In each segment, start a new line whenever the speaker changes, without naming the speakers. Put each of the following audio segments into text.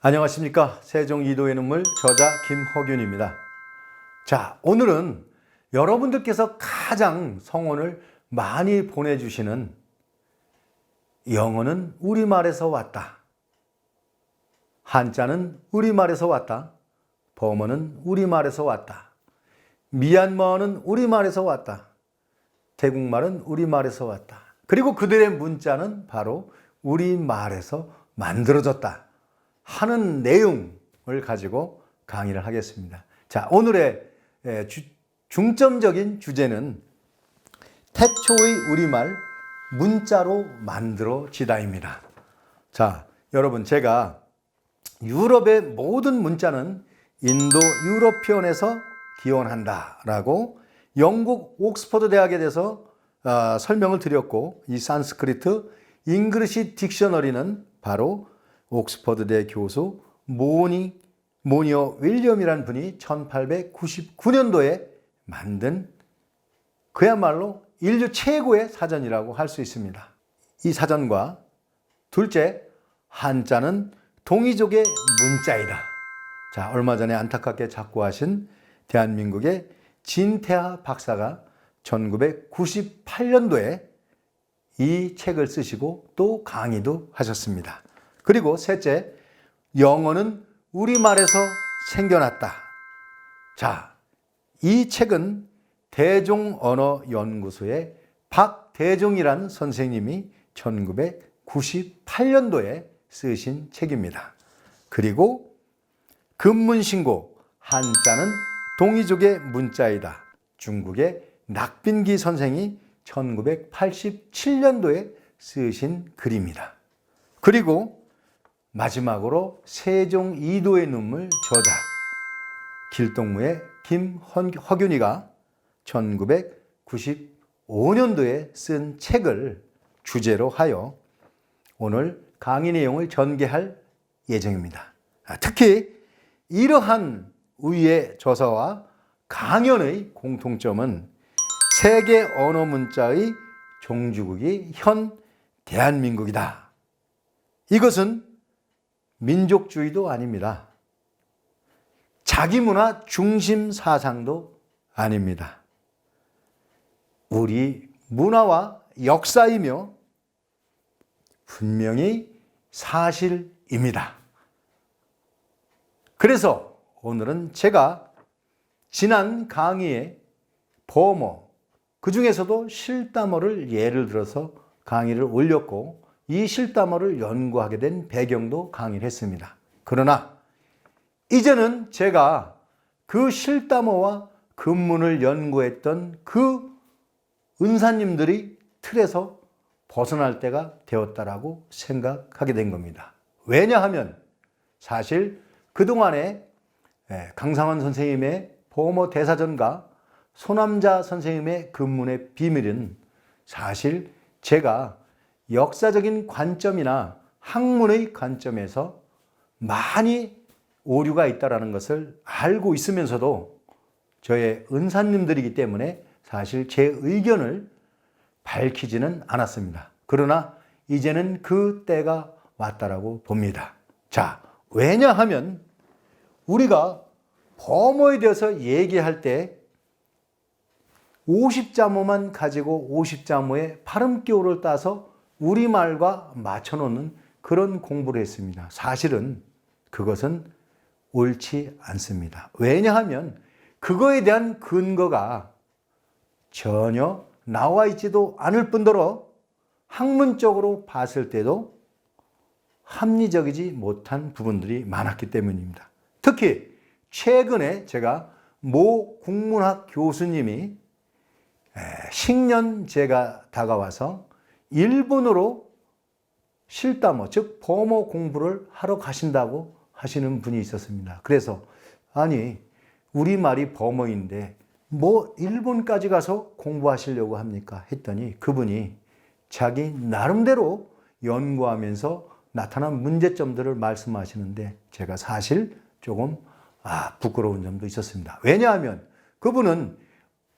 안녕하십니까. 세종 이도의 눈물 저자 김허균입니다. 자, 오늘은 여러분들께서 가장 성원을 많이 보내주시는 영어는 우리말에서 왔다, 한자는 우리말에서 왔다, 범어는 우리말에서 왔다, 미얀마어는 우리말에서 왔다, 태국말은 우리말에서 왔다, 그리고 그들의 문자는 바로 우리말에서 만들어졌다 하는 내용을 가지고 강의를 하겠습니다. 자, 오늘의 중점적인 주제는 태초의 우리말 문자로 만들어지다입니다. 자, 여러분, 제가 유럽의 모든 문자는 인도 유러피언에서 기원한다 라고 영국 옥스퍼드 대학에 대해서 설명을 드렸고, 이 산스크리트 잉글리시 딕셔너리는 바로 옥스퍼드대 교수 모니어 윌리엄이라는 분이 1899년도에 만든 그야말로 인류 최고의 사전이라고 할 수 있습니다. 이 사전과 둘째, 한자는 동이족의 문자이다. 자, 얼마 전에 안타깝게 작고하신 대한민국의 진태하 박사가 1998년도에 이 책을 쓰시고 또 강의도 하셨습니다. 그리고 셋째, 영어는 우리말에서 생겨났다. 자, 이 책은 대종언어연구소의 박대종이라는 선생님이 1998년도에 쓰신 책입니다. 그리고 금문신고, 한자는 동이족의 문자이다. 중국의 낙빈기 선생이 1987년도에 쓰신 글입니다. 그리고 마지막으로 세종 이도의 눈물 저자 길동무의 김허균이가 1995년도에 쓴 책을 주제로 하여 오늘 강의 내용을 전개할 예정입니다. 특히 이러한 우위의 저서와 강연의 공통점은 세계 언어 문자의 종주국이 현 대한민국이다. 이것은 민족주의도 아닙니다. 자기문화 중심 사상도 아닙니다. 우리 문화와 역사이며 분명히 사실입니다. 그래서 오늘은 제가 지난 강의에 범어, 그 중에서도 실담어를 예를 들어서 강의를 올렸고, 이 실담어를 연구하게 된 배경도 강의를 했습니다. 그러나 이제는 제가 그 실담어와 금문을 연구했던 그 은사님들이 틀에서 벗어날 때가 되었다라고 생각하게 된 겁니다. 왜냐하면 사실 그동안에 강상원 선생님의 범어 대사전과 소남자 선생님의 금문의 비밀은 사실 제가 역사적인 관점이나 학문의 관점에서 많이 오류가 있다는 것을 알고 있으면서도 저의 은사님들이기 때문에 사실 제 의견을 밝히지는 않았습니다. 그러나 이제는 그 때가 왔다라고 봅니다. 자, 왜냐하면 우리가 범어에 대해서 얘기할 때 50자모만 가지고 50자모의 발음기호를 따서 우리말과 맞춰놓는 그런 공부를 했습니다. 사실은 그것은 옳지 않습니다. 왜냐하면 그거에 대한 근거가 전혀 나와 있지도 않을 뿐더러 학문적으로 봤을 때도 합리적이지 못한 부분들이 많았기 때문입니다. 특히 최근에 제가 모 국문학 교수님이 식년제가 다가와서 일본으로 실담어, 즉 범어 공부를 하러 가신다고 하시는 분이 있었습니다. 그래서 아니, 우리말이 범어인데 뭐 일본까지 가서 공부하시려고 합니까? 했더니 그분이 자기 나름대로 연구하면서 나타난 문제점들을 말씀하시는데 제가 사실 조금 부끄러운 점도 있었습니다. 왜냐하면 그분은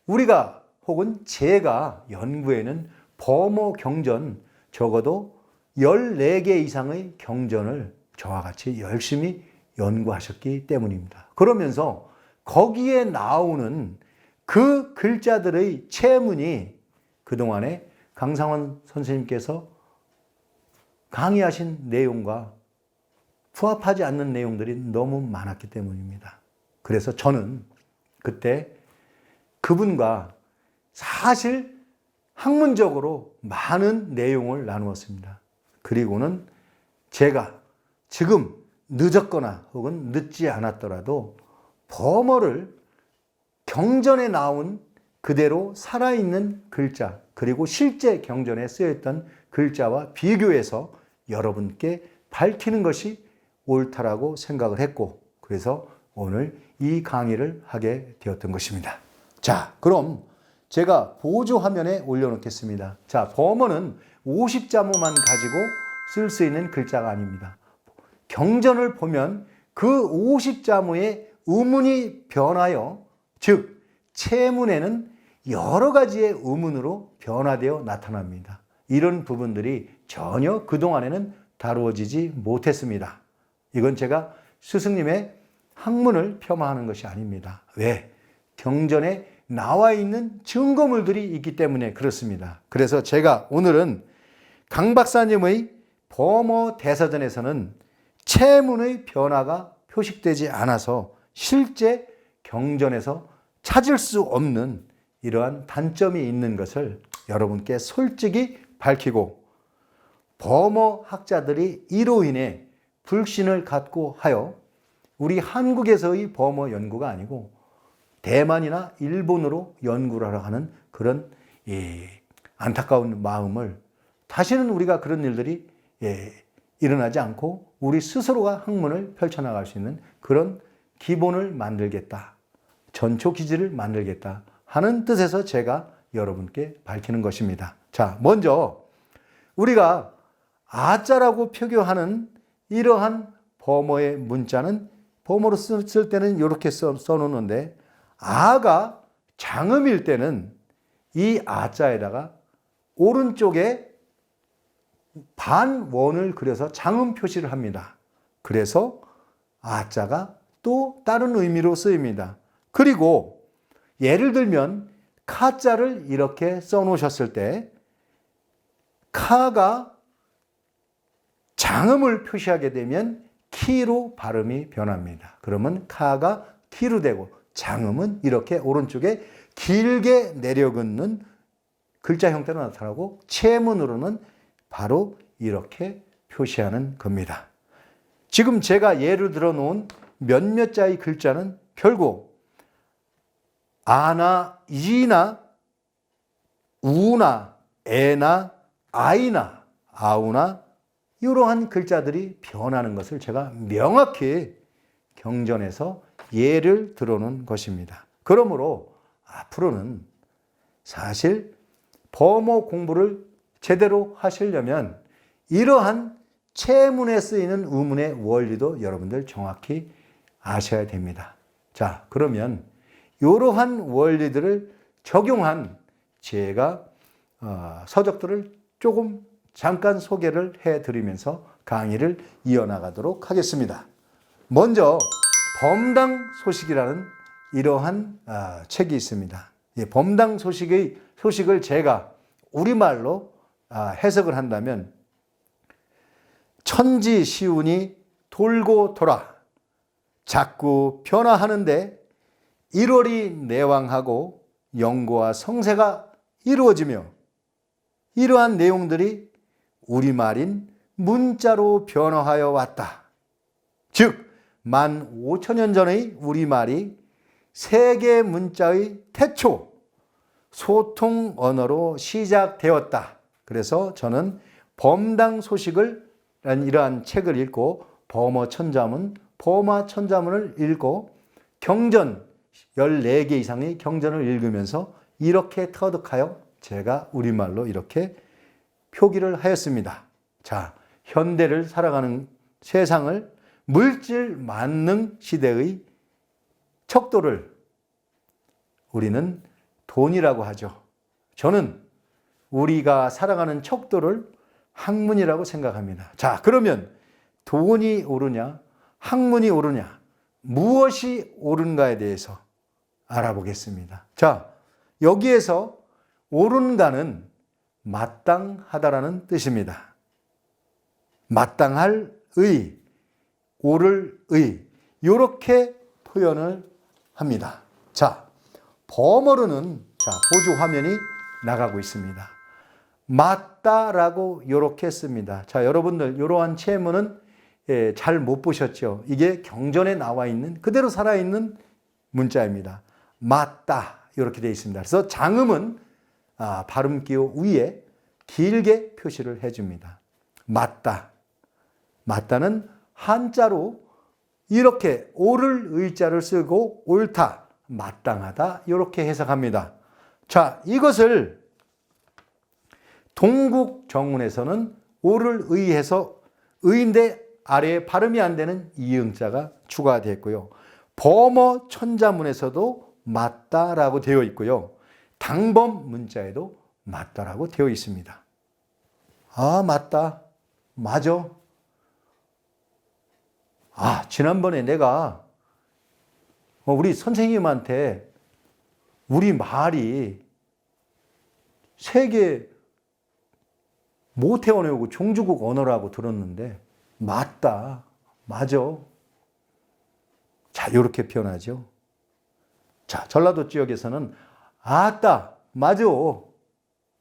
우리가 혹은 제가 연구에는 범어 경전 적어도 14개 이상의 경전을 저와 같이 열심히 연구하셨기 때문입니다. 그러면서 거기에 나오는 그 글자들의 체문이 그동안에 강상원 선생님께서 강의하신 내용과 부합하지 않는 내용들이 너무 많았기 때문입니다. 그래서 저는 그때 그분과 사실 학문적으로 많은 내용을 나누었습니다. 그리고는 제가 지금 늦었거나 혹은 늦지 않았더라도 범어를 경전에 나온 그대로 살아있는 글자, 그리고 실제 경전에 쓰여있던 글자와 비교해서 여러분께 밝히는 것이 옳다라고 생각을 했고, 그래서 오늘 이 강의를 하게 되었던 것입니다. 자, 그럼 제가 보조 화면에 올려놓겠습니다. 자, 범어는 50자모만 가지고 쓸 수 있는 글자가 아닙니다. 경전을 보면 그 50자모의 의문이 변하여, 즉 체문에는 여러 가지의 의문으로 변화되어 나타납니다. 이런 부분들이 전혀 그동안에는 다루어지지 못했습니다. 이건 제가 스승님의 학문을 폄하하는 것이 아닙니다. 왜? 경전에 나와 있는 증거물들이 있기 때문에 그렇습니다. 그래서 제가 오늘은 강 박사님의 범어 대사전에서는 체문의 변화가 표식되지 않아서 실제 경전에서 찾을 수 없는 이러한 단점이 있는 것을 여러분께 솔직히 밝히고, 범어 학자들이 이로 인해 불신을 갖고 하여 우리 한국에서의 범어 연구가 아니고 대만이나 일본으로 연구를 하려 하는 그런 안타까운 마음을, 다시는 우리가 그런 일들이 일어나지 않고 우리 스스로가 학문을 펼쳐나갈 수 있는 그런 기본을 만들겠다, 전초 기지를 만들겠다 하는 뜻에서 제가 여러분께 밝히는 것입니다. 자, 먼저 우리가 아자라고 표기하는 이러한 범어의 문자는 범어로 쓸 때는 이렇게 써놓는데, 아가 장음일 때는 이 아자에다가 오른쪽에 반원을 그려서 장음 표시를 합니다. 그래서 아자가 또 다른 의미로 쓰입니다. 그리고 예를 들면 카자를 이렇게 써놓으셨을 때 카가 장음을 표시하게 되면 키로 발음이 변합니다. 그러면 카가 키로 되고 장음은 이렇게 오른쪽에 길게 내려긋는 글자 형태로 나타나고 체문으로는 바로 이렇게 표시하는 겁니다. 지금 제가 예를 들어 놓은 몇몇 자의 글자는 결국 아나, 이나, 우나, 에나, 아이나, 아우나 이러한 글자들이 변하는 것을 제가 명확히 경전에서 예를 들어놓은 것입니다. 그러므로 앞으로는 사실 범어 공부를 제대로 하시려면 이러한 체문에 쓰이는 의문의 원리도 여러분들 정확히 아셔야 됩니다. 자, 그러면 이러한 원리들을 적용한 제가 서적들을 조금 잠깐 소개를 해드리면서 강의를 이어나가도록 하겠습니다. 먼저 범당 소식이라는 이러한 책이 있습니다. 이 범당 소식을 제가 우리말로 해석을 한다면, 천지시운이 돌고 돌아 자꾸 변화하는데 일월이 내왕하고 영고와 성세가 이루어지며, 이러한 내용들이 우리말인 문자로 변화하여 왔다. 즉 15,000년 전의 우리말이 세계 문자의 태초 소통 언어로 시작되었다. 그래서 저는 범당 소식을 이러한 책을 읽고 범어 천자문, 범화 천자문을 읽고 경전 14개 이상의 경전을 읽으면서 이렇게 터득하여 제가 우리말로 이렇게 표기를 하였습니다. 자, 현대를 살아가는 세상을 물질 만능 시대의 척도를 우리는 돈이라고 하죠. 저는 우리가 살아가는 척도를 학문이라고 생각합니다. 자, 그러면 돈이 옳으냐, 학문이 옳으냐, 무엇이 옳은가에 대해서 알아보겠습니다. 자, 여기에서 옳은가는 마땅하다라는 뜻입니다. 마땅할 의, 옳을 의, 이렇게 표현을 합니다. 자, 범어로는 보조 화면이 나가고 있습니다. 맞다라고 이렇게 씁니다. 자, 여러분들 이러한 체문은 잘 못 보셨죠? 이게 경전에 나와 있는 그대로 살아있는 문자입니다. 맞다 이렇게 되어 있습니다. 그래서 장음은 발음 기호 위에 길게 표시를 해줍니다. 맞다. 맞다는 한자로 이렇게 옳을 의자를 쓰고 옳다, 마땅하다 이렇게 해석합니다. 자, 이것을 동국정운에서는 옳을 의해서 의인데 아래에 발음이 안 되는 이응자가 추가되었고요. 범어 천자문에서도 맞다라고 되어 있고요. 당범 문자에도 맞다라고 되어 있습니다. 아, 맞다. 맞아. 지난번에 내가 우리 선생님한테 우리 말이 세계 모태 언어고 종주국 언어라고 들었는데 맞다. 맞아. 자, 이렇게 표현하죠. 자, 전라도 지역에서는 아따, 맞아.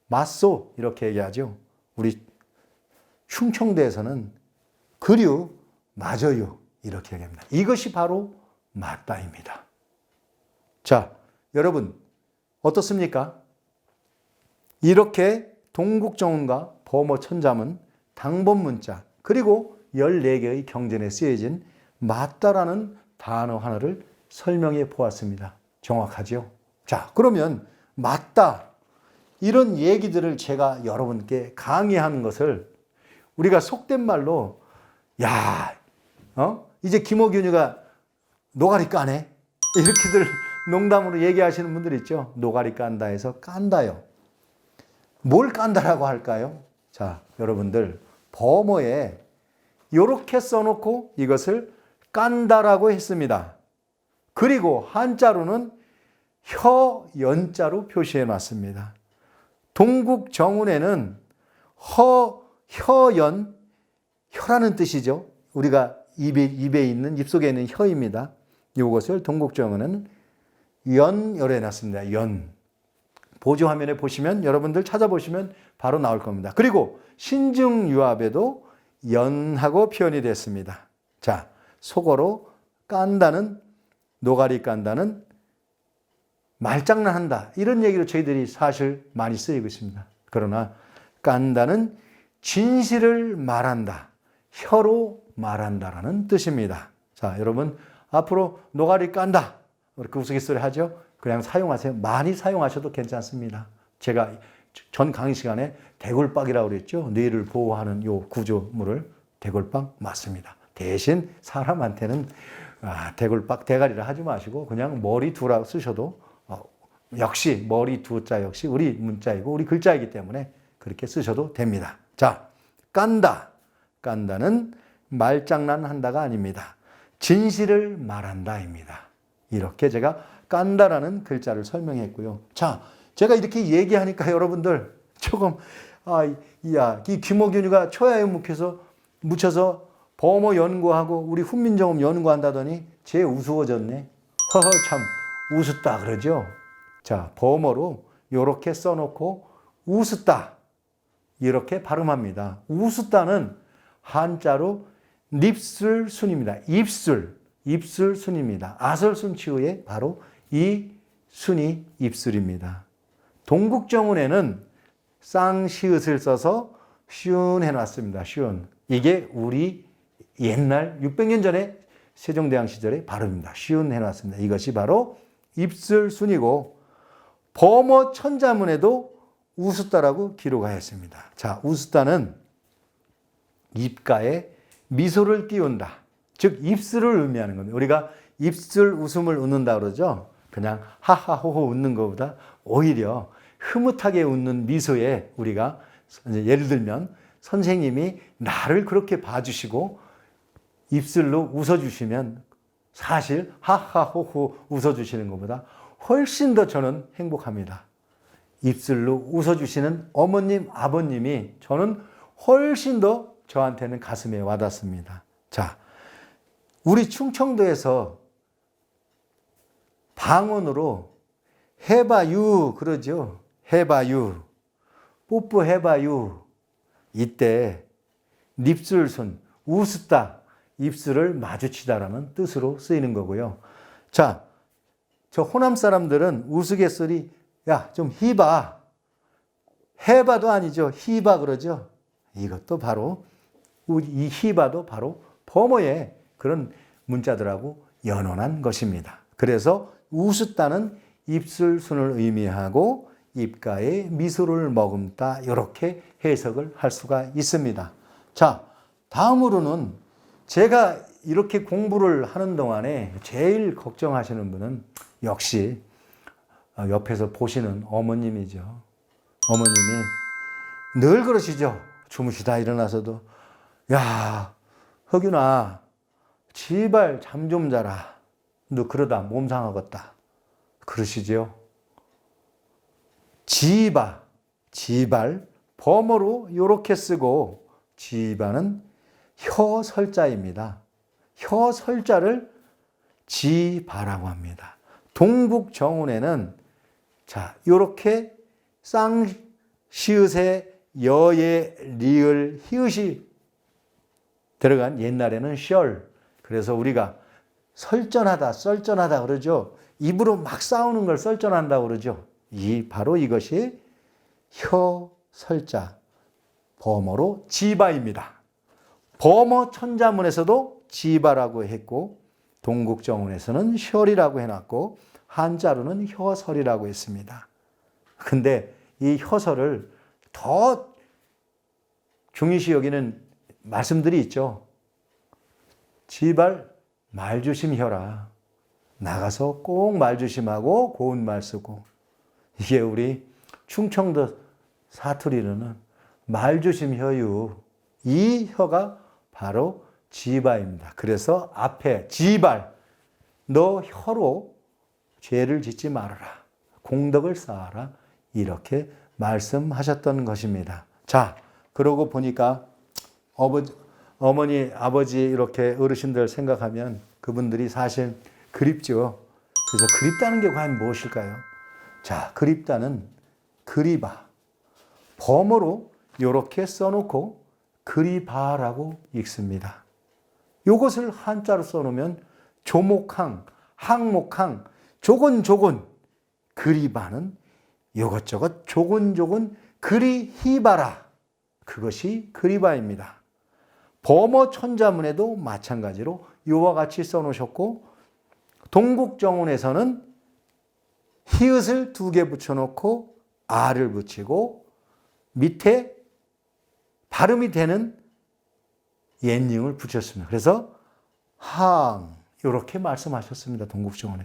맞소. 이렇게 얘기하죠. 우리 충청도에서는 그류, 맞아요. 이렇게 얘기합니다. 이것이 바로 맞다입니다. 자, 여러분 어떻습니까? 이렇게 동국정운과 범어천자문, 당범문자 그리고 14개의 경전에 쓰여진 맞다라는 단어 하나를 설명해 보았습니다. 정확하죠? 자, 그러면 맞다 이런 얘기들을 제가 여러분께 강의하는 것을 우리가 속된 말로 이제 김호균이가 노가리 까네? 이렇게들 농담으로 얘기하시는 분들 있죠. 노가리 깐다 해서 깐다요. 뭘 깐다라고 할까요? 자, 여러분들 범어에 이렇게 써놓고 이것을 깐다라고 했습니다. 그리고 한자로는 혀연자로 표시해 놨습니다. 동국정운에는 혀연, 혀라는 뜻이죠. 우리가 입에 있는, 입속에 있는 혀입니다. 이것을 동국정운은 연열해 놨습니다. 연. 보조 화면에 보시면 여러분들 찾아보시면 바로 나올 겁니다. 그리고 신증유합에도 연하고 표현이 됐습니다. 자, 속어로 깐다는, 노가리 깐다는 말장난한다. 이런 얘기로 저희들이 사실 많이 쓰이고 있습니다. 그러나 깐다는 진실을 말한다. 혀로 말한다라는 뜻입니다. 자, 여러분 앞으로 노가리 깐다. 그렇게 우스갯소리 하죠? 그냥 사용하세요. 많이 사용하셔도 괜찮습니다. 제가 전 강의 시간에 대골박이라고 그랬죠. 뇌를 보호하는 요 구조물을 대골박 맞습니다. 대신 사람한테는 대골박 대가리를 하지 마시고 그냥 머리 두라고 쓰셔도 역시 머리 두자 역시 우리 문자이고 우리 글자이기 때문에 그렇게 쓰셔도 됩니다. 자, 깐다. 깐다는 말장난 한다가 아닙니다. 진실을 말한다입니다. 이렇게 제가 깐다라는 글자를 설명했고요. 자, 제가 이렇게 얘기하니까 여러분들 조금 이 김호균이가 초야에 묻혀서 범어 연구하고 우리 훈민정음 연구한다더니 쟤 우스워졌네. 참 우습다 그러죠. 자, 범어로 이렇게 써놓고 우습다 이렇게 발음합니다. 우습다는 한자로 립술순입니다. 입술순입니다. 아설순 치우에 바로 이 순이 입술입니다. 동국정운에는 쌍시읒을 써서 쉬운 해놨습니다. 쉬운. 이게 우리 옛날 600년 전에 세종대왕 시절의 발음입니다. 쉬운 해놨습니다. 이것이 바로 입술순이고 범어 천자문에도 우숫다라고 기록하였습니다. 자, 우숫다는 입가에 미소를 띄운다. 즉 입술을 의미하는 겁니다. 우리가 입술 웃음을 웃는다 그러죠. 그냥 하하호호 웃는 것보다 오히려 흐뭇하게 웃는 미소에 우리가 예를 들면 선생님이 나를 그렇게 봐주시고 입술로 웃어주시면 사실 하하호호 웃어주시는 것보다 훨씬 더 저는 행복합니다. 입술로 웃어주시는 어머님, 아버님이 저는 훨씬 더 저한테는 가슴에 와닿습니다. 자, 우리 충청도에서 방언으로 해봐유 그러죠. 해봐유, 뽀뽀해봐유. 이때 입술손, 웃었다, 입술을 마주치다라는 뜻으로 쓰이는 거고요. 자, 저 호남 사람들은 우스갯소리 야, 좀 희봐. 해봐도 아니죠. 희봐 그러죠. 이것도 바로 이 희봐도 바로 범어의 그런 문자들하고 연원한 것입니다. 그래서 웃었다는 입술순을 의미하고 입가에 미소를 머금다 이렇게 해석을 할 수가 있습니다. 자, 다음으로는 제가 이렇게 공부를 하는 동안에 제일 걱정하시는 분은 역시 옆에서 보시는 어머님이죠. 어머님이 늘 그러시죠. 주무시다 일어나서도 야, 흑윤아, 제발 잠 좀 자라. 너 그러다 몸 상하겠다. 그러시죠. 지바, 지발, 범어로 이렇게 쓰고 지바는 혀설자입니다. 혀설자를 지바라고 합니다. 동북정운에는 자, 이렇게 쌍시읒에 여에 리을 히읗이 들어간 옛날에는 셜. 그래서 우리가 설전하다, 썰전하다 그러죠. 입으로 막 싸우는 걸 썰전한다고 그러죠. 바로 이것이 혀설자, 범어로 지바입니다. 범어 천자문에서도 지바라고 했고 동국정운에서는 셜이라고 해놨고 한자로는 혀설이라고 했습니다. 근데 이 혀설을 더 중요시 여기는 말씀들이 있죠. 지발 말조심혀라. 나가서 꼭 말조심하고 고운 말 쓰고. 이게 우리 충청도 사투리로는 말조심혀유. 이 혀가 바로 지바입니다. 그래서 앞에 지발, 너 혀로 죄를 짓지 말아라. 공덕을 쌓아라. 이렇게 말씀하셨던 것입니다. 자, 그러고 보니까 어머니, 아버지 이렇게 어르신들 생각하면 그분들이 사실 그립죠. 그래서 그립다는 게 과연 무엇일까요? 자, 그립다는 그리바. 범어로 이렇게 써놓고 그리바라고 읽습니다. 이것을 한자로 써놓으면 조목항, 항목항, 조곤조곤. 그리바는 이것저것 조곤조곤 그리히바라. 그것이 그리바입니다. 범어 천자문에도 마찬가지로 이와 같이 써놓으셨고 동국정운에서는 히읗을 2개 붙여놓고 아를 붙이고 밑에 발음이 되는 옛닝을 붙였습니다. 그래서 항 이렇게 말씀하셨습니다. 동국정운에.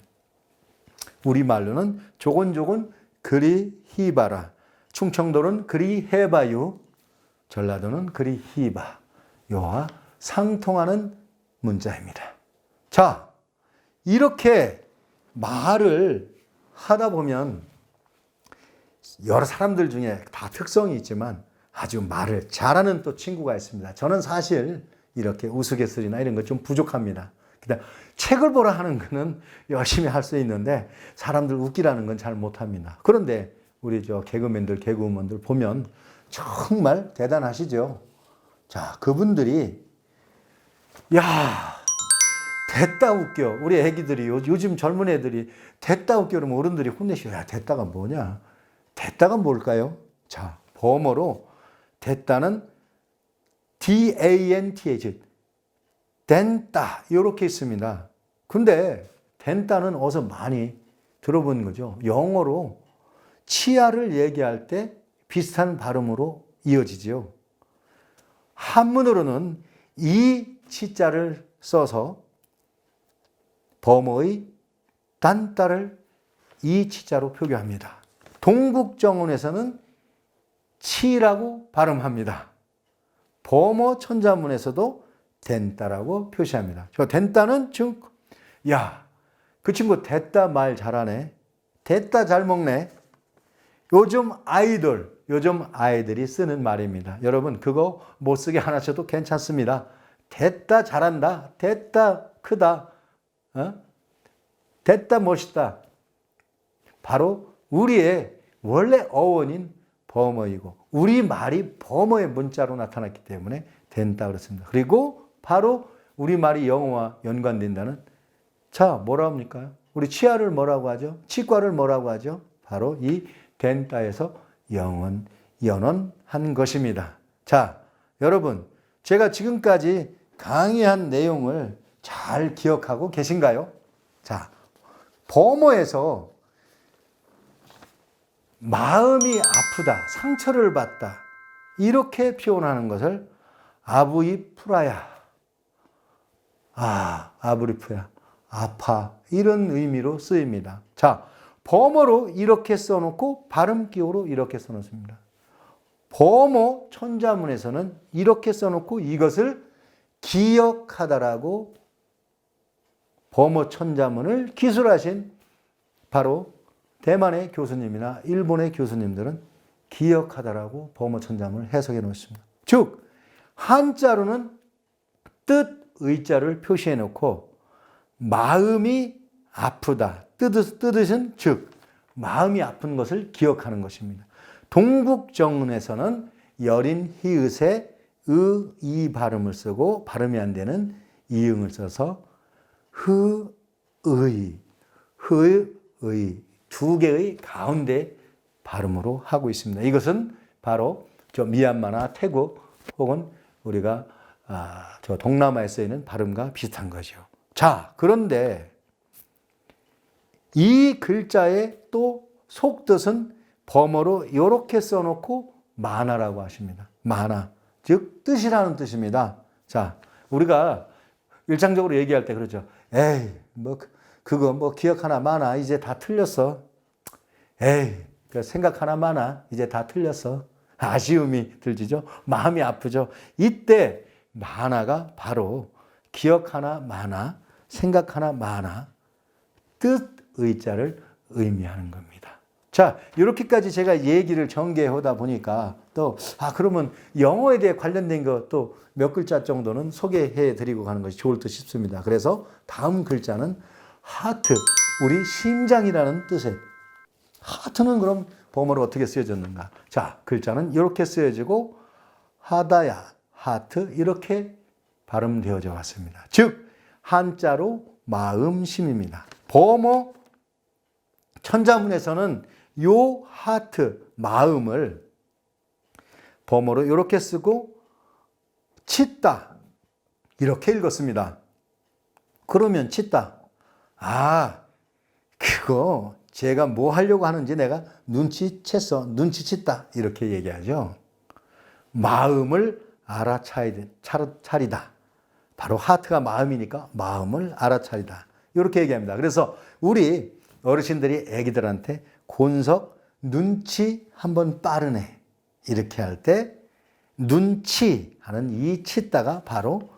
우리말로는 조곤조곤 그리히바라. 충청도는 그리해바유. 전라도는 그리히바. 요와 상통하는 문자입니다. 자, 이렇게 말을 하다 보면 여러 사람들 중에 다 특성이 있지만 아주 말을 잘하는 또 친구가 있습니다. 저는 사실 이렇게 우스갯소리나 이런 거 좀 부족합니다. 그냥 책을 보라 하는 거는 열심히 할 수 있는데 사람들 웃기라는 건 잘 못합니다. 그런데 우리 저 개그맨들, 개그우먼들 보면 정말 대단하시죠. 자, 그분들이 야, 됐다 웃겨. 우리 애기들이 요즘 젊은 애들이 됐다 웃겨 그러면 어른들이 혼내셔. 야, 됐다가 뭐냐? 됐다가 뭘까요? 자, 범어로 됐다는 D-A-N-T-H 된다 이렇게 있습니다. 근데 된다는 어디서 많이 들어본 거죠. 영어로 치아를 얘기할 때 비슷한 발음으로 이어지죠. 한문으로는 이 치자를 써서 범어의 단자를 이 치자로 표기합니다. 동국정운에서는 치라고 발음합니다. 범어 천자문에서도 된다라고 표시합니다. 저 된다는 즉, 야, 그 친구 됐다 말 잘하네. 됐다 잘 먹네. 요즘 아이들이 쓰는 말입니다. 여러분 그거 못 쓰게 안 하셔도 괜찮습니다. 됐다 잘한다. 됐다 크다. 됐다 멋있다. 바로 우리의 원래 어원인 범어이고 우리 말이 범어의 문자로 나타났기 때문에 된다 그렇습니다. 그리고 바로 우리 말이 영어와 연관된다는, 자 뭐라 합니까? 우리 치아를 뭐라고 하죠? 치과를 뭐라고 하죠? 바로 이 된다에서 연원한 것입니다. 자, 여러분 제가 지금까지 강의한 내용을 잘 기억하고 계신가요? 자, 범어에서 마음이 아프다, 상처를 받다 이렇게 표현하는 것을 아부이프라야, 아부리프야, 아파 이런 의미로 쓰입니다. 자, 범어로 이렇게 써놓고 발음기호로 이렇게 써놓습니다. 범어 천자문에서는 이렇게 써놓고 이것을 기억하다라고 범어 천자문을 기술하신 바로 대만의 교수님이나 일본의 교수님들은 기억하다라고 범어 천자문을 해석해 놓습니다. 즉 한자로는 뜻 의자를 표시해 놓고 마음이 아프다. 뜻은 즉 마음이 아픈 것을 기억하는 것입니다. 동국정운에서는 여린 히읗에 이 발음을 쓰고 발음이 안 되는 이응을 써서 흐의 두 개의 가운데 발음으로 하고 있습니다. 이것은 바로 저 미얀마나 태국 혹은 우리가 저 동남아에 쓰이는 발음과 비슷한 거죠. 자, 그런데 이 글자의 또 속뜻은 범어로 이렇게 써놓고 만화라고 하십니다. 만화, 즉 뜻이라는 뜻입니다. 자, 우리가 일상적으로 얘기할 때 그러죠. 에이, 그거 기억 하나 많아. 이제 다 틀렸어. 에이, 생각 하나 많아. 이제 다 틀렸어. 아쉬움이 들지죠. 마음이 아프죠. 이때 만화가 바로 기억 하나 많아, 생각 하나 많아, 뜻 의자를 의미하는 겁니다. 자, 이렇게까지 제가 얘기를 전개하다 보니까 또 그러면 영어에 대해 관련된 것 또 몇 글자 정도는 소개해 드리고 가는 것이 좋을 듯 싶습니다. 그래서 다음 글자는 하트, 우리 심장이라는 뜻의 하트는 그럼 범어로 어떻게 쓰여졌는가? 자, 글자는 이렇게 쓰여지고 하다야, 하트 이렇게 발음되어져 왔습니다. 즉 한자로 마음심입니다. 범어 천자문에서는 요 하트, 마음을 범어로 이렇게 쓰고 칫다 이렇게 읽었습니다. 그러면 칫다, 그거 제가 뭐 하려고 하는지 내가 눈치챘다 이렇게 얘기하죠. 마음을 알아차리다. 바로 하트가 마음이니까 마음을 알아차리다 이렇게 얘기합니다. 그래서 우리 어르신들이 애기들한테 곤석 눈치 한번 빠르네 이렇게 할 때 눈치 하는 이 칫다가 바로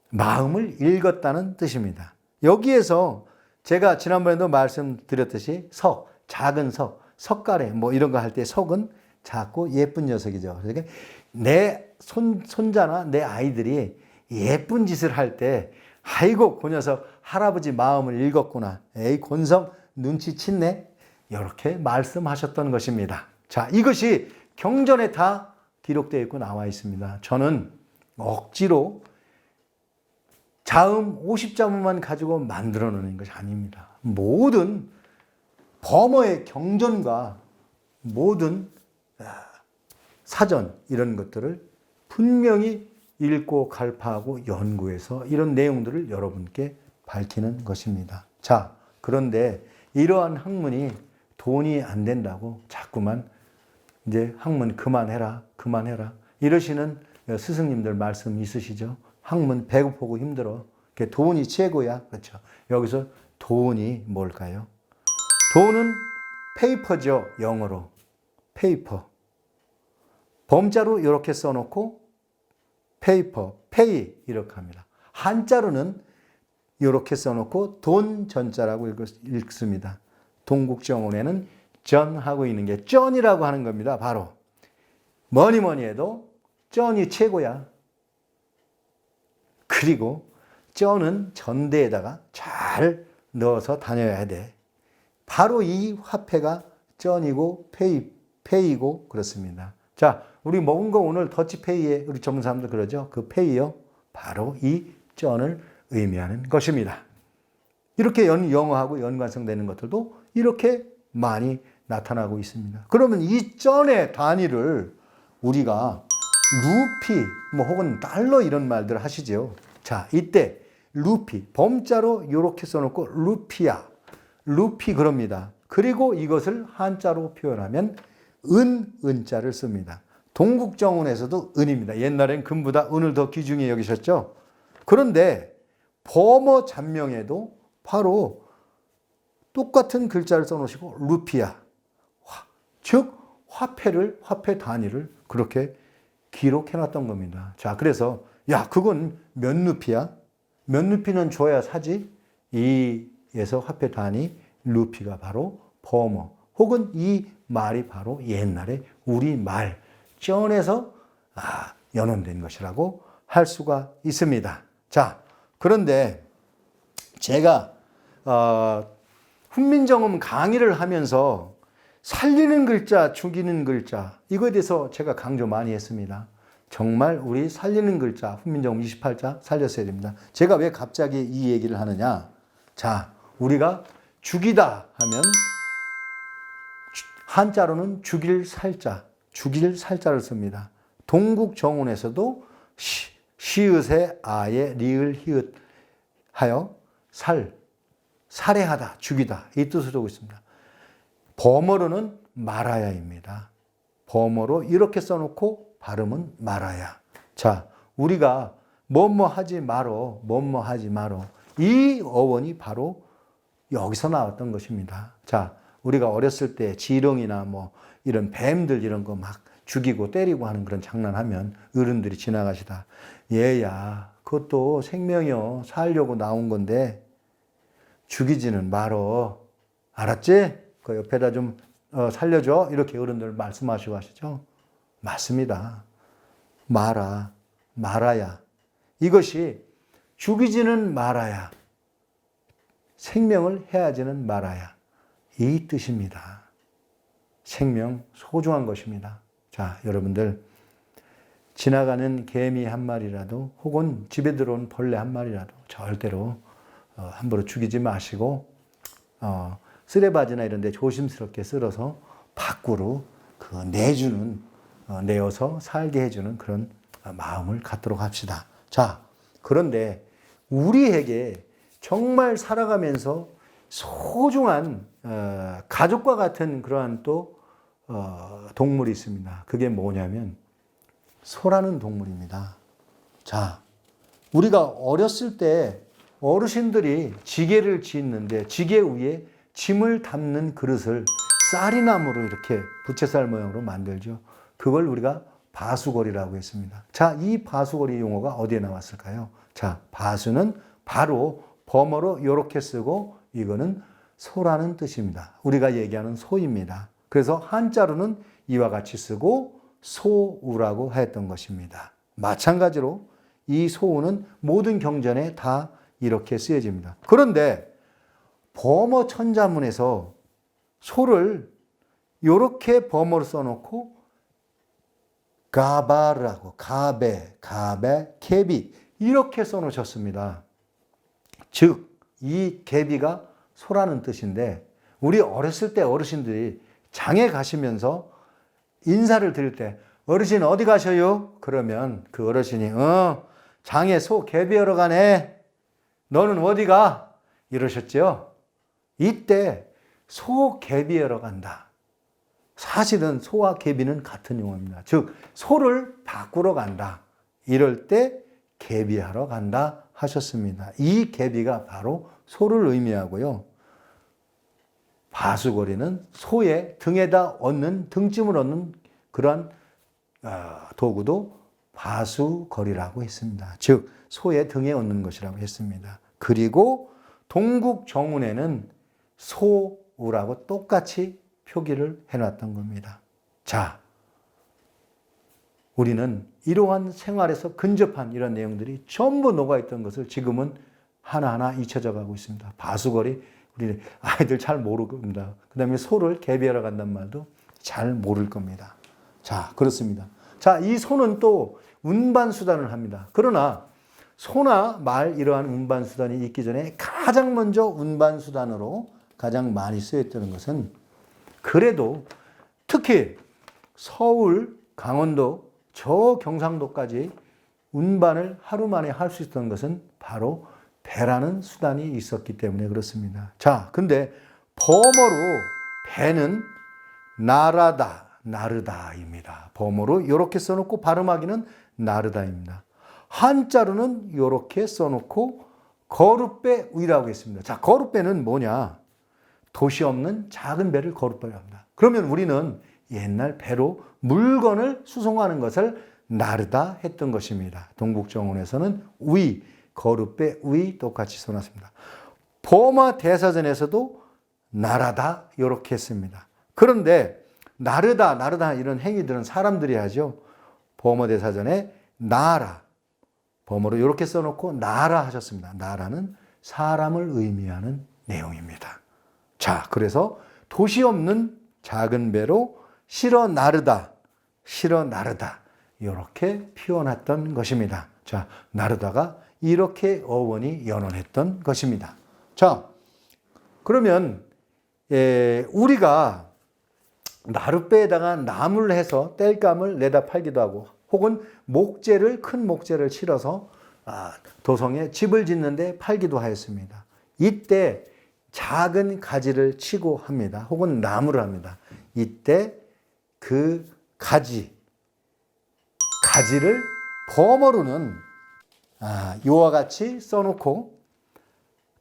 마음을 읽었다는 뜻입니다. 여기에서 제가 지난번에도 말씀드렸듯이 작은 석가래 이런 거 할 때 석은 작고 예쁜 녀석이죠. 그러니까 내 손자나 내 아이들이 예쁜 짓을 할 때 아이고 그 녀석 할아버지 마음을 읽었구나. 에이 곤성 눈치챘네. 이렇게 말씀하셨던 것입니다. 자, 이것이 경전에 다 기록되어 있고 나와 있습니다. 저는 억지로 자음 50자문만 가지고 만들어 놓는 것이 아닙니다. 모든 범어의 경전과 모든 사전 이런 것들을 분명히 읽고 갈파하고 연구해서 이런 내용들을 여러분께 밝히는 것입니다. 자, 그런데 이러한 학문이 돈이 안 된다고 자꾸만 이제 학문 그만해라 이러시는 스승님들 말씀 있으시죠? 학문 배고프고 힘들어. 돈이 최고야. 그렇죠. 여기서 돈이 뭘까요? 돈은 페이퍼죠. 영어로. 페이퍼. 범자로 이렇게 써놓고 페이퍼, 페이 이렇게 합니다. 한자로는 이렇게 써놓고 돈 전자라고 읽습니다. 동국정운에는 전하고 있는 게 쩐이라고 하는 겁니다. 바로 뭐니 뭐니 해도 쩐이 최고야. 그리고 쩐은 전대에다가 잘 넣어서 다녀야 돼. 바로 이 화폐가 쩐이고 페이고 그렇습니다. 자, 우리 먹은 거 오늘 더치페이에 우리 전문 사람들 그러죠. 그 페이요. 바로 이 쩐을 의미하는 것입니다. 이렇게 영어하고 연관성되는 것들도 이렇게 많이 나타나고 있습니다. 그러면 이 쩐의 단위를 우리가 루피 뭐 혹은 달러 이런 말들 하시죠. 자, 이때 루피 범자로 이렇게 써놓고 루피아, 루피 그럽니다. 그리고 이것을 한자로 표현하면 은자를 씁니다. 동국정운에서도 은입니다. 옛날엔 금보다 은을 더 귀중히 여기셨죠. 그런데 범어 잔명에도 바로 똑같은 글자를 써놓으시고 루피아, 즉 화폐 단위를 그렇게 기록해놨던 겁니다. 자, 그래서 야, 그건 몇 루피야? 몇 루피는 줘야 사지? 이에서 화폐 단위 루피가 바로 범어 혹은 이 말이 바로 옛날에 우리 말 쩐에서 연원된 것이라고 할 수가 있습니다. 자, 그런데 제가 훈민정음 강의를 하면서 살리는 글자, 죽이는 글자 이거에 대해서 제가 강조 많이 했습니다. 정말 우리 살리는 글자 훈민정음 28자 살렸어야 됩니다. 제가 왜 갑자기 이 얘기를 하느냐. 자, 우리가 죽이다 하면 한자로는 죽일 살자를 씁니다. 동국정운에서도 시읒에 아에 리을 히읗 하여 살해하다, 죽이다 이 뜻을 두고 있습니다. 범어로는 말아야입니다. 범어로 이렇게 써놓고 발음은 말아야. 자, 우리가 뭐뭐 하지 말어, 뭐뭐 하지 말어 이 어원이 바로 여기서 나왔던 것입니다. 자, 우리가 어렸을 때 지렁이나 뭐 이런 뱀들 이런 거 막 죽이고 때리고 하는 그런 장난하면 어른들이 지나가시다. 얘야, 그것도 생명이요. 살려고 나온 건데 죽이지는 말어. 알았지? 그 옆에다 좀 살려줘. 이렇게 어른들 말씀하시고 하시죠. 맞습니다. 말아야. 이것이 죽이지는 말아야. 생명을 해하지는 말아야. 이 뜻입니다. 생명 소중한 것입니다. 자, 여러분들 지나가는 개미 한 마리라도 혹은 집에 들어온 벌레 한 마리라도 절대로 함부로 죽이지 마시고 쓰레바지나 이런 데 조심스럽게 쓸어서 밖으로 내어서 살게 해주는 그런 마음을 갖도록 합시다. 자, 그런데 우리에게 정말 살아가면서 소중한 가족과 같은 그러한 또 동물이 있습니다. 그게 뭐냐면 소라는 동물입니다. 자, 우리가 어렸을 때 어르신들이 지게를 짓는데 지게 위에 짐을 담는 그릇을 쌀이나무로 이렇게 부채살 모양으로 만들죠. 그걸 우리가 바수거리라고 했습니다. 자, 이 바수거리 용어가 어디에 나왔을까요? 자, 바수는 바로 범어로 이렇게 쓰고 이거는 소라는 뜻입니다. 우리가 얘기하는 소입니다. 그래서 한자로는 이와 같이 쓰고 소우라고 했던 것입니다. 마찬가지로 이 소우는 모든 경전에 다 이렇게 쓰여집니다. 그런데 범어 천자문에서 소를 이렇게 범어로 써놓고 가바라고 가베, 개비 이렇게 써놓으셨습니다. 즉, 이 개비가 소라는 뜻인데 우리 어렸을 때 어르신들이 장에 가시면서 인사를 드릴 때 어르신 어디 가셔요? 그러면 그 어르신이 장에 소 개비하러 가네. 너는 어디 가? 이러셨죠? 이때 소 개비하러 간다. 사실은 소와 개비는 같은 용어입니다. 즉 소를 바꾸러 간다. 이럴 때 개비하러 간다 하셨습니다. 이 개비가 바로 소를 의미하고요. 바수거리는 소의 등에다 등짐을 얻는 그러한 도구도 바수거리라고 했습니다. 즉 소의 등에 얹는 것이라고 했습니다. 그리고 동국정운에는 소우라고 똑같이 표기를 해놨던 겁니다. 자, 우리는 이러한 생활에서 근접한 이런 내용들이 전부 녹아있던 것을 지금은 하나하나 잊혀져 가고 있습니다. 바수거리, 우리 아이들 잘 모를 겁니다. 그 다음에 소를 개비하러 간단 말도 잘 모를 겁니다. 자, 그렇습니다. 자, 이 소는 또 운반수단을 합니다. 그러나 소나 말 이러한 운반수단이 있기 전에 가장 먼저 운반수단으로 가장 많이 쓰였던 것은 그래도 특히 서울, 강원도, 저 경상도까지 운반을 하루 만에 할 수 있었던 것은 바로 배라는 수단이 있었기 때문에 그렇습니다. 자, 근데 범어로 배는 나라다, 나르다입니다. 범어로 이렇게 써놓고 발음하기는 나르다입니다. 한자로는 이렇게 써놓고 거룻배 위라고 했습니다. 자, 거룻배는 뭐냐? 도시 없는 작은 배를 거룻배라고 합니다. 그러면 우리는 옛날 배로 물건을 수송하는 것을 나르다 했던 것입니다. 동국정운에서는 위, 거룻배 위 똑같이 써놨습니다. 범어 대사전에서도 나라다 이렇게 했습니다. 그런데 나르다, 나르다 이런 행위들은 사람들이 하죠. 범어 대사전에 나라, 범어로 이렇게 써놓고 나라 하셨습니다. 나라는 사람을 의미하는 내용입니다. 자, 그래서 도시 없는 작은 배로 실어 나르다, 실어 나르다 이렇게 표현했던 것입니다. 자, 나르다가 이렇게 어원이 연원했던 것입니다. 자, 그러면 우리가 나룻배에다가 나무를 해서 땔감을 내다 팔기도 하고 혹은 목재를 큰 목재를 실어서 도성에 집을 짓는데 팔기도 하였습니다. 이때 작은 가지를 치고 합니다. 혹은 나무를 합니다. 이때 그 가지를 범어로는 이와 같이 써놓고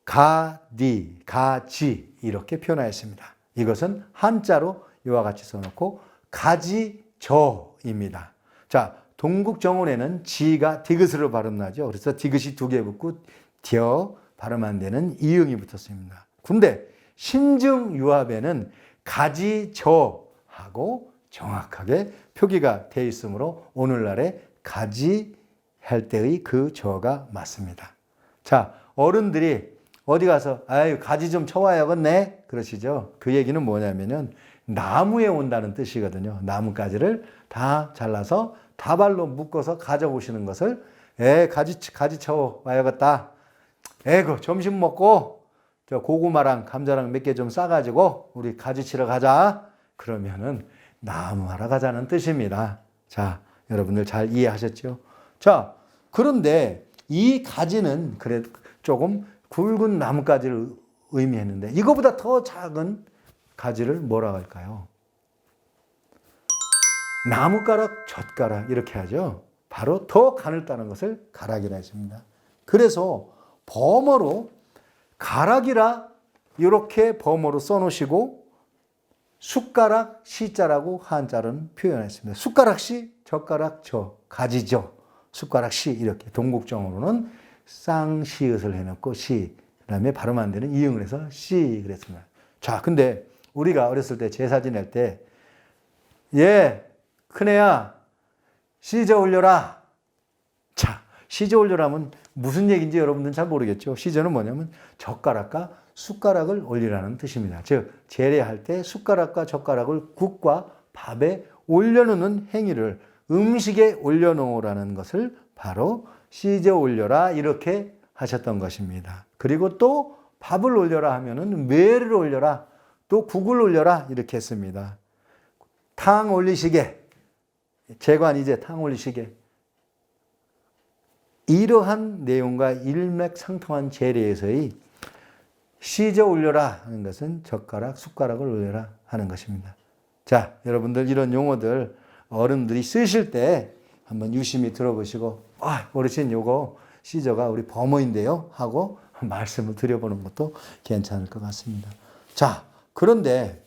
가디, 가지 이렇게 표현하였습니다. 이것은 한자로 이와 같이 써놓고 가지저입니다. 자, 동국정운에는 지가 디귿으로 발음나죠. 그래서 디귿이 두 개 붙고 디어 발음 안 되는 이응이 붙었습니다. 근데 신증유합에는 가지저하고 정확하게 표기가 되어 있으므로 오늘날에 가지 할 때의 그 저가 맞습니다. 자, 어른들이 어디 가서 아유 가지 좀 쳐와야겠네 그러시죠. 그 얘기는 뭐냐면은 나무에 온다는 뜻이거든요. 나뭇가지를 다 잘라서 다발로 묶어서 가져오시는 것을 가지 쳐와야겠다. 그 점심 먹고 저 고구마랑 감자랑 몇 개 좀 싸가지고 우리 가지 치러 가자. 그러면은 나무하러 가자는 뜻입니다. 자, 여러분들 잘 이해하셨죠? 자, 그런데 이 가지는 그래 조금 굵은 나뭇가지를 의미했는데 이거보다 더 작은 가지를 뭐라고 할까요? 나뭇가락, 젓가락 이렇게 하죠. 바로 더 가늘다는 것을 가락이라 했습니다. 그래서 범어로 가락이라 이렇게 범어로 써놓으시고 숟가락, 시자라고 한자로는 표현했습니다. 숟가락시, 젓가락, 가지죠. 숟가락시 이렇게 동국정으로는 쌍시읒을 해놓고 시, 그 다음에 발음 안 되는 이응을 해서 시 그랬습니다. 자, 근데 우리가 어렸을 때 제사 지낼 때 큰애야 시저 올려라. 자, 시저 올려라면 무슨 얘기인지 여러분들은 잘 모르겠죠. 시저는 뭐냐면 젓가락과 숟가락을 올리라는 뜻입니다. 즉 제례할 때 숟가락과 젓가락을 국과 밥에 올려놓는 행위를 음식에 올려놓으라는 것을 바로 시저 올려라 이렇게 하셨던 것입니다. 그리고 또 밥을 올려라 하면은 매를 올려라, 또 국을 올려라 이렇게 했습니다. 탕 올리시게, 재관 이제 탕 올리시게. 이러한 내용과 일맥상통한 제례에서의 시저 올려라 하는 것은 젓가락, 숟가락을 올려라 하는 것입니다. 자, 여러분들 이런 용어들 어른들이 쓰실 때 한번 유심히 들어보시고 어르신 요거 시저가 우리 범어인데요 하고 말씀을 드려보는 것도 괜찮을 것 같습니다. 자, 그런데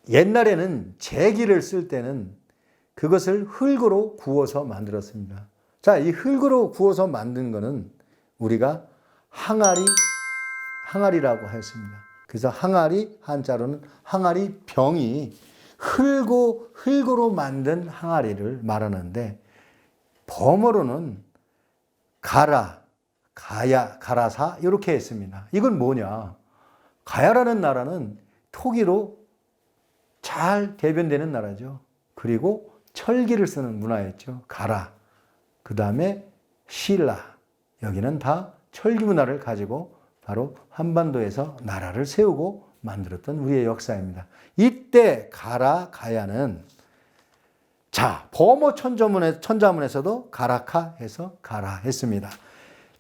옛날에는 제기를 쓸 때는 그것을 흙으로 구워서 만들었습니다. 자, 이 흙으로 구워서 만든 거는 우리가 항아리라고 했습니다. 그래서 항아리, 한자로는 항아리 병이 흙으로 만든 항아리를 말하는데, 범어로는 가야사 이렇게 했습니다. 이건 뭐냐? 가야라는 나라는 토기로 잘 대변되는 나라죠. 그리고 철기를 쓰는 문화였죠. 가라. 그 다음에 신라. 여기는 다 철기 문화를 가지고 바로 한반도에서 나라를 세우고 만들었던 우리의 역사입니다. 이때 가야는 자, 범어 천자문에서도 가라카 해서 가라 했습니다.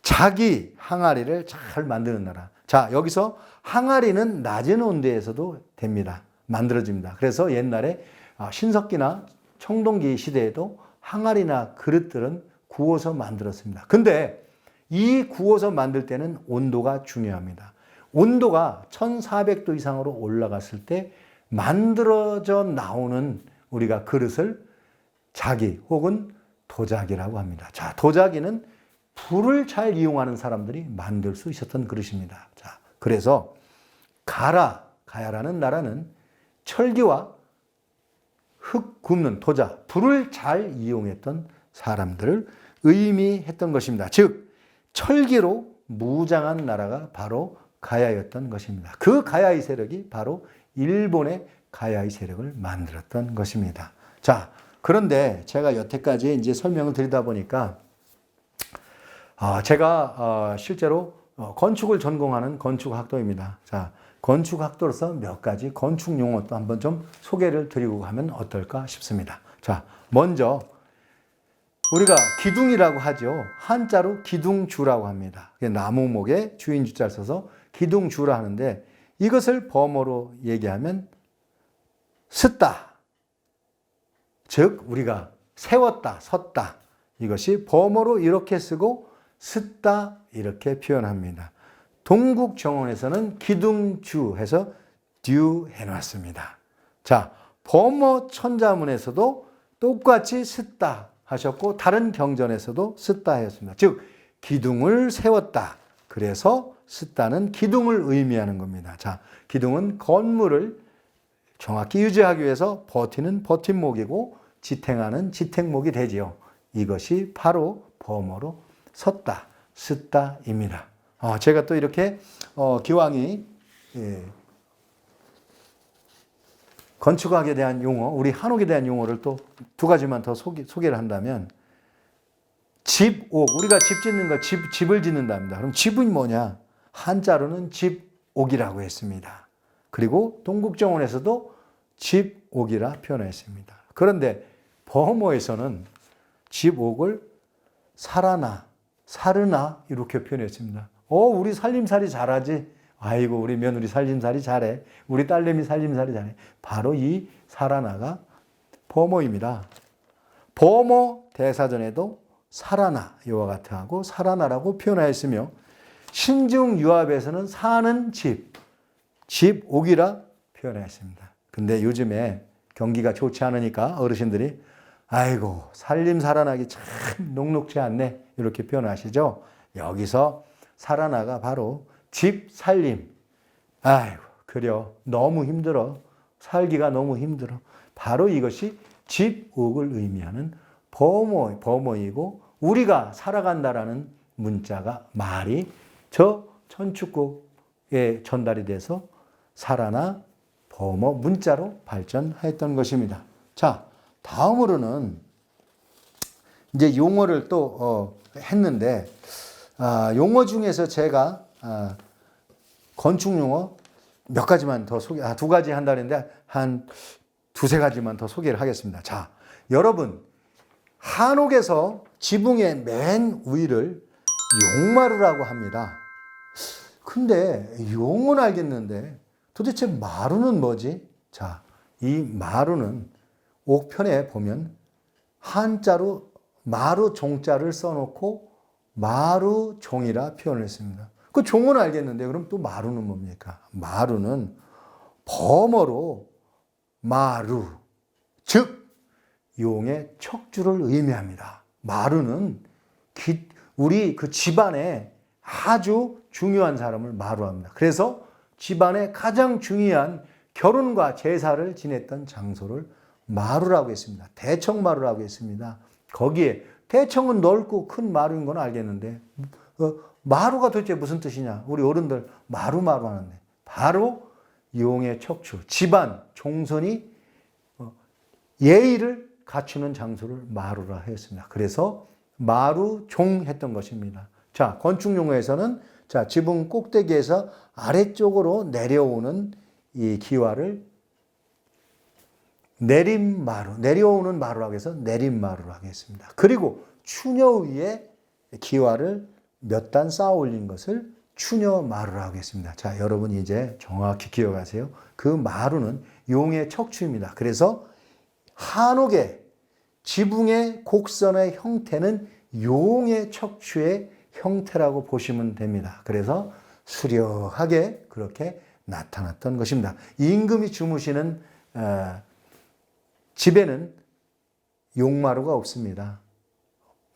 자기 항아리를 잘 만드는 나라. 자, 여기서 항아리는 낮은 온도에서도 됩니다. 만들어집니다. 그래서 옛날에 신석기나 청동기 시대에도 항아리나 그릇들은 구워서 만들었습니다. 근데 이 구워서 만들 때는 온도가 중요합니다. 온도가 1400도 이상으로 올라갔을 때 만들어져 나오는 우리가 그릇을 자기 혹은 도자기라고 합니다. 자, 도자기는 불을 잘 이용하는 사람들이 만들 수 있었던 그릇입니다. 자, 그래서 가야라는 나라는 철기와 흙 굽는 도자, 불을 잘 이용했던 사람들을 의미했던 것입니다. 즉, 철기로 무장한 나라가 바로 가야였던 것입니다. 그 가야의 세력이 바로 일본의 가야의 세력을 만들었던 것입니다. 자, 그런데 제가 여태까지 이제 설명을 드리다 보니까 제가 실제로 건축을 전공하는 건축학도입니다. 자, 건축학도로서 몇 가지 건축 용어도 한번 좀 소개를 드리고 가면 어떨까 싶습니다. 자, 먼저 우리가 기둥이라고 하죠. 한자로 기둥주라고 합니다. 나무목에 주인주자를 써서 기둥주라 하는데, 이것을 범어로 얘기하면 섰다. 즉 우리가 세웠다, 섰다. 이것이 범어로 이렇게 쓰고 섰다 이렇게 표현합니다. 동국정원에서는 기둥주 해서 듀 해놨습니다. 자, 범어 천자문에서도 똑같이 섰다 하셨고, 다른 경전에서도 섰다 하였습니다. 즉 기둥을 세웠다. 그래서 섰다는 기둥을 의미하는 겁니다. 자, 기둥은 건물을 정확히 유지하기 위해서 버티는 버팀목이고 지탱하는 지탱목이 되지요. 이것이 바로 범어로 섰다, 섰다입니다. 제가 또 이렇게 기왕이 건축학에 대한 용어, 우리 한옥에 대한 용어를 또 두 가지만 더 소개를 한다면, 집옥, 우리가 집 짓는 거, 집을 짓는답니다. 그럼 집은 뭐냐? 한자로는 집옥이라고 했습니다. 그리고 동국정원에서도 집옥이라 표현했습니다. 그런데 범어에서는 집옥을 사르나 이렇게 표현했습니다. 우리 살림살이 잘하지. 아이고, 우리 며느리 살림살이 잘해. 우리 딸내미 살림살이 잘해. 바로 이 사라나가 범어입니다. 범어 대사전에도 사라나 이와 같아 하고 사라나라고 표현하였으며, 신중유압에서는 사는 집옥이라 표현하였습니다. 근데 요즘에 경기가 좋지 않으니까 어르신들이 아이고, 살림 살아나기 참 녹록지 않네 이렇게 표현하시죠. 여기서 살아나가 바로 집 살림. 아이고, 그려 너무 힘들어. 살기가 너무 힘들어. 바로 이것이 집옥을 의미하는 범어이고, 우리가 살아간다라는 문자가 말이 저 천축국에 전달이 돼서 사라나 범어 문자로 발전했던 것입니다. 자, 다음으로는 이제 용어를 또 했는데, 용어 중에서 제가 건축 용어 몇 가지만 더 두 가지 한다는데 한 두세 가지만 더 소개를 하겠습니다. 자, 여러분, 한옥에서 지붕의 맨 위를 용마루라고 합니다. 근데 용은 알겠는데 도대체 마루는 뭐지? 자, 이 마루는 옥편에 보면 한자로 마루 종자를 써놓고 마루종이라 표현을 했습니다. 그 종은 알겠는데 그럼 또 마루는 뭡니까? 마루는 범어로 마루, 즉 용의 척주를 의미합니다. 마루는 우리 그 집안에 아주 중요한 사람을 마루합니다. 그래서 집안에 가장 중요한 결혼과 제사를 지냈던 장소를 마루라고 했습니다. 대청마루라고 했습니다. 거기에 대청은 넓고 큰 마루인 건 알겠는데 마루가 도대체 무슨 뜻이냐? 우리 어른들 마루 하는데 바로 용의 척추, 집안, 종손이 예의를 갖추는 장소를 마루라 했습니다. 그래서 마루종 했던 것입니다. 자, 건축용어에서는 자, 지붕 꼭대기에서 아래쪽으로 내려오는 이 기와를 내림마루, 내려오는 마루라고 해서 내림마루라고 했습니다. 그리고 추녀 위에 기와를 몇 단 쌓아 올린 것을 추녀마루라고 했습니다. 자, 여러분 이제 정확히 기억하세요. 그 마루는 용의 척추입니다. 그래서 한옥의 지붕의 곡선의 형태는 용의 척추의 형태라고 보시면 됩니다. 그래서 수려하게 그렇게 나타났던 것입니다. 임금이 주무시는 집에는 용마루가 없습니다.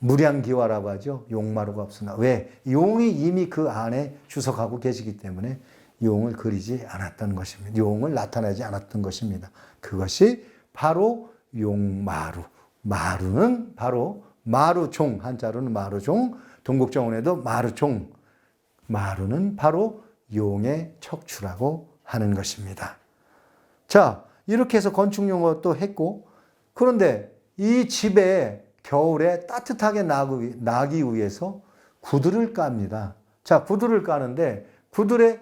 무량기와라고 하죠. 용마루가 없습니다. 왜? 용이 이미 그 안에 주석하고 계시기 때문에 용을 그리지 않았던 것입니다. 용을 나타내지 않았던 것입니다. 그것이 바로 용마루. 마루는 바로 마루종, 한자로는 마루종, 동국정원에도 마루종. 마루는 바로 용의 척추라고 하는 것입니다. 자, 이렇게 해서 건축용어 또 했고, 그런데 이 집에 겨울에 따뜻하게 나기 위해서 구두를 깝니다. 자, 구두를 까는데 구들의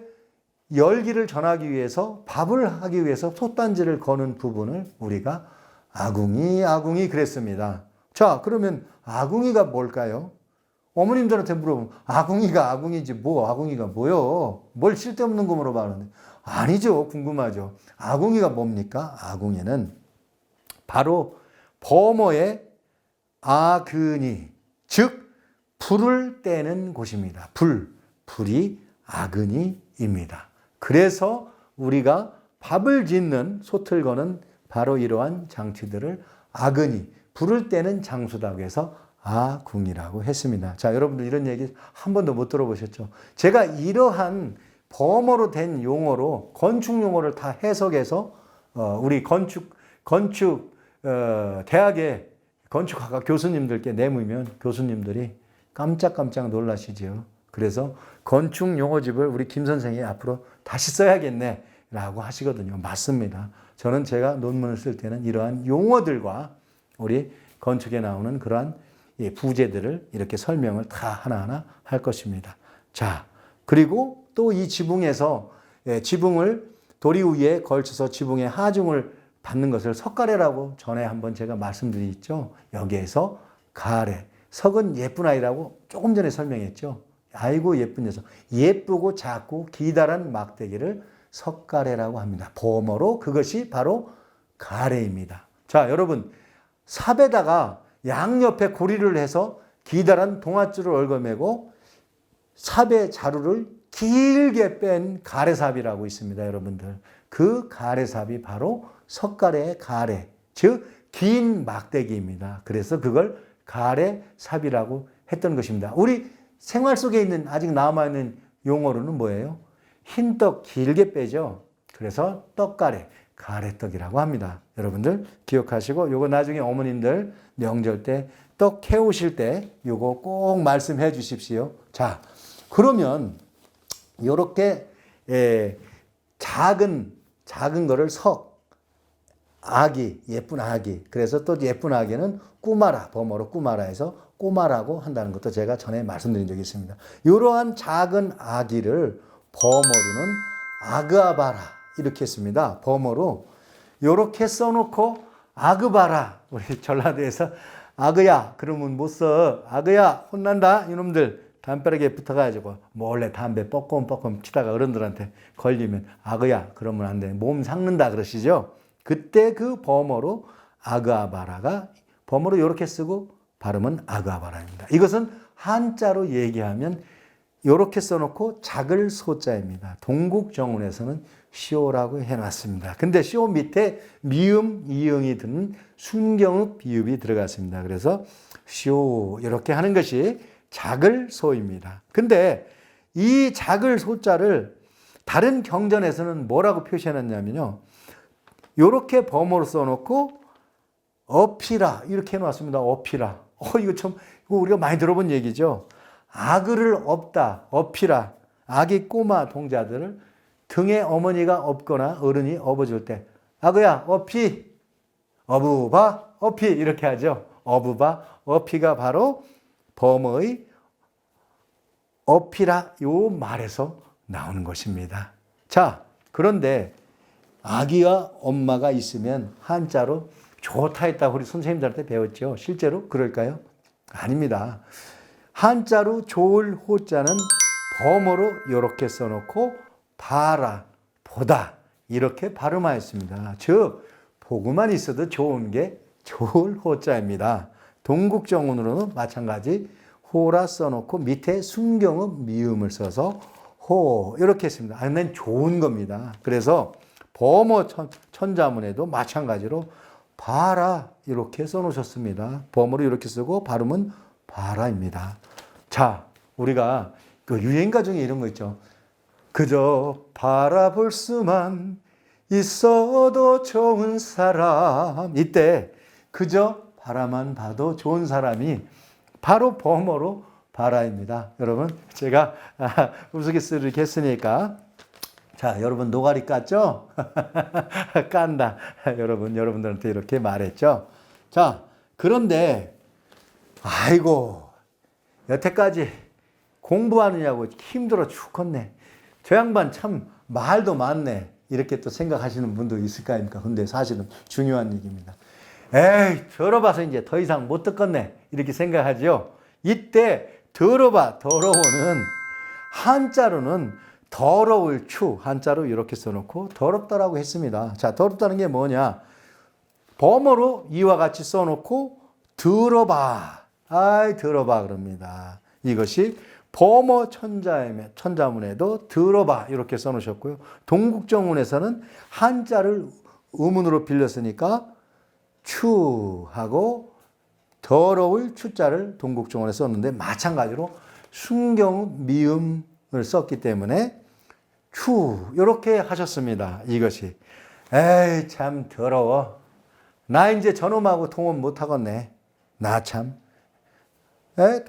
열기를 전하기 위해서 밥을 하기 위해서 솥단지를 거는 부분을 우리가 아궁이 그랬습니다. 자, 그러면 아궁이가 뭘까요? 어머님들한테 물어보면 아궁이가 아궁이지 뭐 아궁이가 뭐요? 뭘 쓸데없는 거 물어봐는데 아니죠. 궁금하죠. 아궁이가 뭡니까? 아궁이는 바로 범어의 아그니, 즉 불을 떼는 곳입니다. 불이 아그니입니다. 그래서 우리가 밥을 짓는 솥을 거는 바로 이러한 장치들을 아그니, 불을 떼는 장소라고 해서 아궁이라고 했습니다. 자, 여러분들 이런 얘기 한 번도 못 들어보셨죠? 제가 이러한 범어로 된 용어로 건축 용어를 다 해석해서 우리 대학의 건축학과 교수님들께 내밀면 교수님들이 깜짝깜짝 놀라시죠. 그래서 건축 용어집을 우리 김 선생이 앞으로 다시 써야겠네 라고 하시거든요. 맞습니다. 저는 제가 논문을 쓸 때는 이러한 용어들과 우리 건축에 나오는 그러한 부제들을 이렇게 설명을 다 하나하나 할 것입니다. 자, 그리고 또 이 지붕에서 지붕을 도리 위에 걸쳐서 지붕의 하중을 받는 것을 석가래라고 전에 한번 제가 말씀드렸죠. 여기에서 가래, 석은 예쁜 아이라고 조금 전에 설명했죠. 아이고 예쁜 녀석, 예쁘고 작고 기다란 막대기를 석가래라고 합니다. 범어로 그것이 바로 가래입니다. 자, 여러분 삽에다가 양옆에 고리를 해서 기다란 동아줄을 얽어매고 삽의 자루를 길게 뺀 가래삽이라고 있습니다. 여러분들 그 가래삽이 바로 석가래의 가래, 즉 긴 막대기입니다. 그래서 그걸 가래삽이라고 했던 것입니다. 우리 생활 속에 있는 아직 남아있는 용어로는 뭐예요? 흰떡 길게 빼죠. 그래서 떡가래, 가래떡이라고 합니다. 여러분들 기억하시고 요거 나중에 어머님들 명절 때 떡 해오실 때 요거 꼭 말씀해 주십시오. 자, 그러면 요렇게 작은 거를 아기, 예쁜 아기. 그래서 또 예쁜 아기는 꾸마라, 범어로 꾸마라 해서 꼬마라고 한다는 것도 제가 전에 말씀드린 적이 있습니다. 이러한 작은 아기를 범어로는 아그아바라 이렇게 했습니다. 범어로 이렇게 써놓고 아그바라, 우리 전라도에서 아그야 그러면 못 써. 아그야 혼난다 이놈들. 담벼락에 붙어가지고 몰래 담배 뻐끔뻐끔 치다가 어른들한테 걸리면 아그야 그러면 안 돼. 몸 삭는다 그러시죠. 그때 그 범어로 아그아바라가 범어로 이렇게 쓰고 발음은 아그아바라입니다. 이것은 한자로 얘기하면 이렇게 써놓고 작을 소자입니다. 동국정운에서는 시오라고 해놨습니다. 근데 시오 밑에 미음, 이응이 드는 순경읍 비읍이 들어갔습니다. 그래서 시오 이렇게 하는 것이 작을 소입니다. 근데 이 작을 소자를 다른 경전에서는 뭐라고 표시해놨냐면요. 이렇게 범어로 써놓고 어피라 이렇게 해놨습니다. 어피라. 이거 참 이거 우리가 많이 들어본 얘기죠. 아그를 업다, 어피라. 아기 꼬마 동자들을 등에 어머니가 업거나 어른이 업어줄 때 아그야 어피, 어부바 어피 이렇게 하죠. 어부바 어피가 바로 범어의 어피라 요 말에서 나오는 것입니다. 자, 그런데 아기와 엄마가 있으면 한자로 좋다 했다고 우리 선생님들한테 배웠죠. 실제로 그럴까요? 아닙니다. 한자로 좋을 호자는 범어로 이렇게 써놓고 봐라, 보다 이렇게 발음하였습니다. 즉 보고만 있어도 좋은 게 좋을 호자입니다. 동국정운으로는 마찬가지 호라 써놓고 밑에 순경읍 미음을 써서 호 이렇게 했습니다. 아니면 좋은 겁니다. 그래서 범어 천자문에도 마찬가지로 봐라 이렇게 써놓으셨습니다. 범어로 이렇게 쓰고 발음은 봐라입니다. 자, 우리가 그 유행가 중에 이런 거 있죠. 그저 바라볼 수만 있어도 좋은 사람. 이때 그저 바라만 봐도 좋은 사람이 바로 범어로 바라입니다. 여러분, 제가 우스갯소리를 이렇게 했으니까 자, 여러분 노가리 깠죠? 깐다. 여러분들한테 이렇게 말했죠. 자, 그런데 아이고 여태까지 공부하느냐고 힘들어 죽겠네. 저 양반 참 말도 많네. 이렇게 또 생각하시는 분도 있을 거 아닙니까? 근데 사실은 중요한 얘기입니다. 에이, 들어봐서 이제 더 이상 못 듣겠네. 이렇게 생각하죠. 이때 들어봐, 더러워는 한자로는 더러울 추, 한자로 이렇게 써놓고 더럽다라고 했습니다. 자, 더럽다는 게 뭐냐? 범어로 이와 같이 써놓고 들어봐. 아이, 들어봐 그럽니다. 이것이 범어 천자문에도 들어봐 이렇게 써놓으셨고요. 동국정운에서는 한자를 의문으로 빌렸으니까 추하고 더러울 추자를 동국정운에 썼는데 마찬가지로 순경읍 미음을 썼기 때문에 추 이렇게 하셨습니다. 이것이 에이 참 더러워. 나 이제 저놈하고 통원 못하겠네. 나 참.